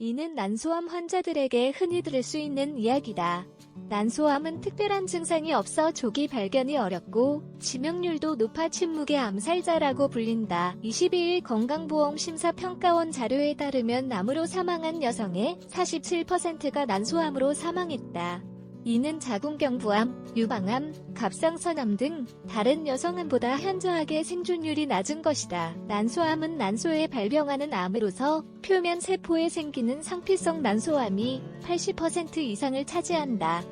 이는 난소암 환자들에게 흔히 들을 수 있는 이야기다. 난소암은 특별한 증상이 없어 조기 발견이 어렵고 치명률도 높아 침묵의 암살자라고 불린다. 22일 건강보험심사평가원 자료에 따르면 암으로 사망한 여성의 47%가 난소암으로 사망했다. 이는 자궁경부암, 유방암, 갑상선암 등 다른 여성암보다 현저하게 생존율이 낮은 것이다. 난소암은 난소에 발병하는 암으로서 표면 세포에 생기는 상피성 난소암이 80% 이상을 차지한다.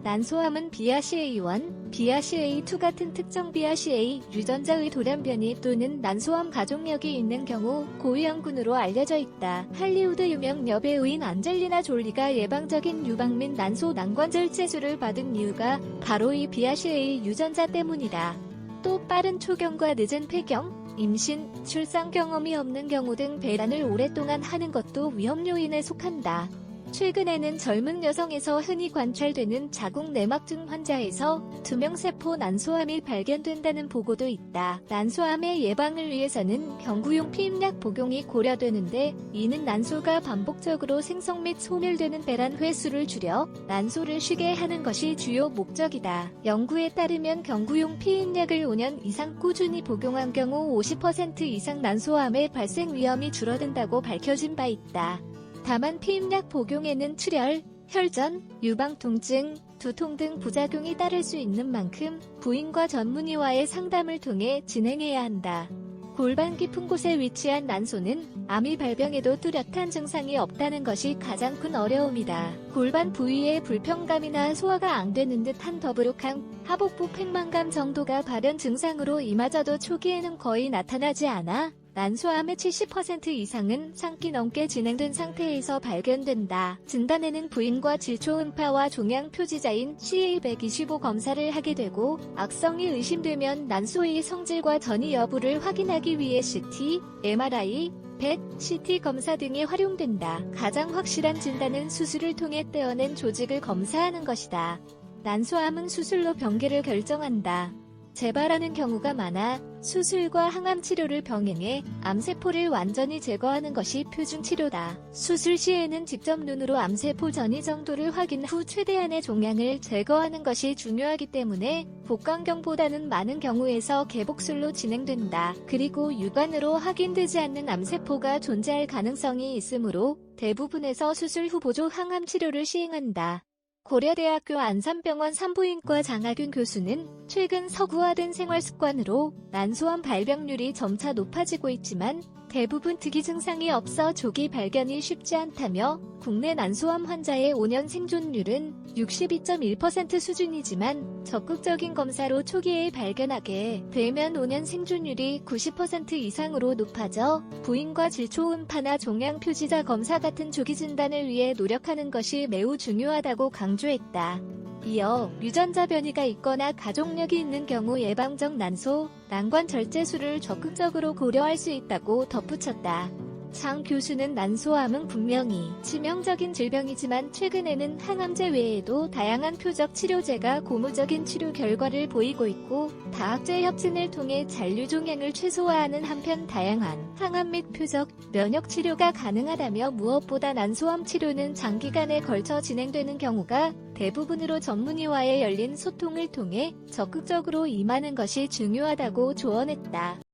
난소암은 BRCA1, BRCA2 같은 특정 BRCA 유전자의 돌연변이 또는 난소암 가족력이 있는 경우 고위험군으로 알려져 있다. 할리우드 유명 여배우인 안젤리나 졸리가 예방적인 유방 및 난소 난관절 제수를 받은 이유가 바로 이 BRCA 유전자 때문이다. 또 빠른 초경과 늦은 폐경, 임신, 출산 경험이 없는 경우 등 배란을 오랫동안 하는 것도 위험 요인에 속한다. 최근에는 젊은 여성에서 흔히 관찰되는 자궁 내막증 환자에서 투명세포 난소암이 발견된다는 보고도 있다. 난소암의 예방을 위해서는 경구용 피임약 복용이 고려되는데 이는 난소가 반복적으로 생성 및 소멸되는 배란 횟수를 줄여 난소를 쉬게 하는 것이 주요 목적이다. 연구에 따르면 경구용 피임약을 5년 이상 꾸준히 복용한 경우 50% 이상 난소암의 발생 위험이 줄어든다고 밝혀진 바 있다. 다만 피임약 복용에는 출혈, 혈전, 유방통증, 두통 등 부작용이 따를 수 있는 만큼 부인과 전문의와의 상담을 통해 진행해야 한다. 골반 깊은 곳에 위치한 난소는 암이 발병해도 뚜렷한 증상이 없다는 것이 가장 큰 어려움이다. 골반 부위에 불편감이나 소화가 안 되는 듯한 더부룩함, 하복부 팽만감 정도가 발현 증상으로 이마저도 초기에는 거의 나타나지 않아 난소암의 70% 이상은 3기 넘게 진행된 상태에서 발견된다. 진단에는 부인과 질초음파와 종양 표지자인 CA125 검사를 하게 되고 악성이 의심되면 난소의 성질과 전이 여부를 확인하기 위해 CT, MRI, 펫, CT 검사 등이 활용된다. 가장 확실한 진단은 수술을 통해 떼어낸 조직을 검사하는 것이다. 난소암은 수술로 병기를 결정한다. 재발하는 경우가 많아 수술과 항암 치료를 병행해 암세포를 완전히 제거하는 것이 표준 치료다. 수술 시에는 직접 눈으로 암세포 전이 정도를 확인 후 최대한의 종양을 제거하는 것이 중요하기 때문에 복강경보다는 많은 경우에서 개복술로 진행된다. 그리고 육안으로 확인되지 않는 암세포가 존재할 가능성이 있으므로 대부분에서 수술 후 보조 항암 치료를 시행한다. 고려대학교 안산병원 산부인과 장하균 교수는 최근 서구화된 생활습관으로 난소암 발병률이 점차 높아지고 있지만 대부분 특이 증상이 없어 조기 발견이 쉽지 않다며 국내 난소암 환자의 5년 생존율은 62.1% 수준이지만 적극적인 검사로 초기에 발견하게 되면 5년 생존율이 90% 이상으로 높아져 부인과 질초음파나 종양 표지자 검사 같은 조기 진단을 위해 노력하는 것이 매우 중요하다고 강조했다. 이어 유전자 변이가 있거나 가족력이 있는 경우 예방적 난소, 난관 절제술을 적극적으로 고려할 수 있다고 덧붙였다. 장 교수는 난소암은 분명히 치명적인 질병이지만 최근에는 항암제 외에도 다양한 표적 치료제가 고무적인 치료 결과를 보이고 있고 다학제 협진을 통해 잔류 종양을 최소화하는 한편 다양한 항암 및 표적, 면역 치료가 가능하다며 무엇보다 난소암 치료는 장기간에 걸쳐 진행되는 경우가 대부분으로 전문의와의 열린 소통을 통해 적극적으로 임하는 것이 중요하다고 조언했다.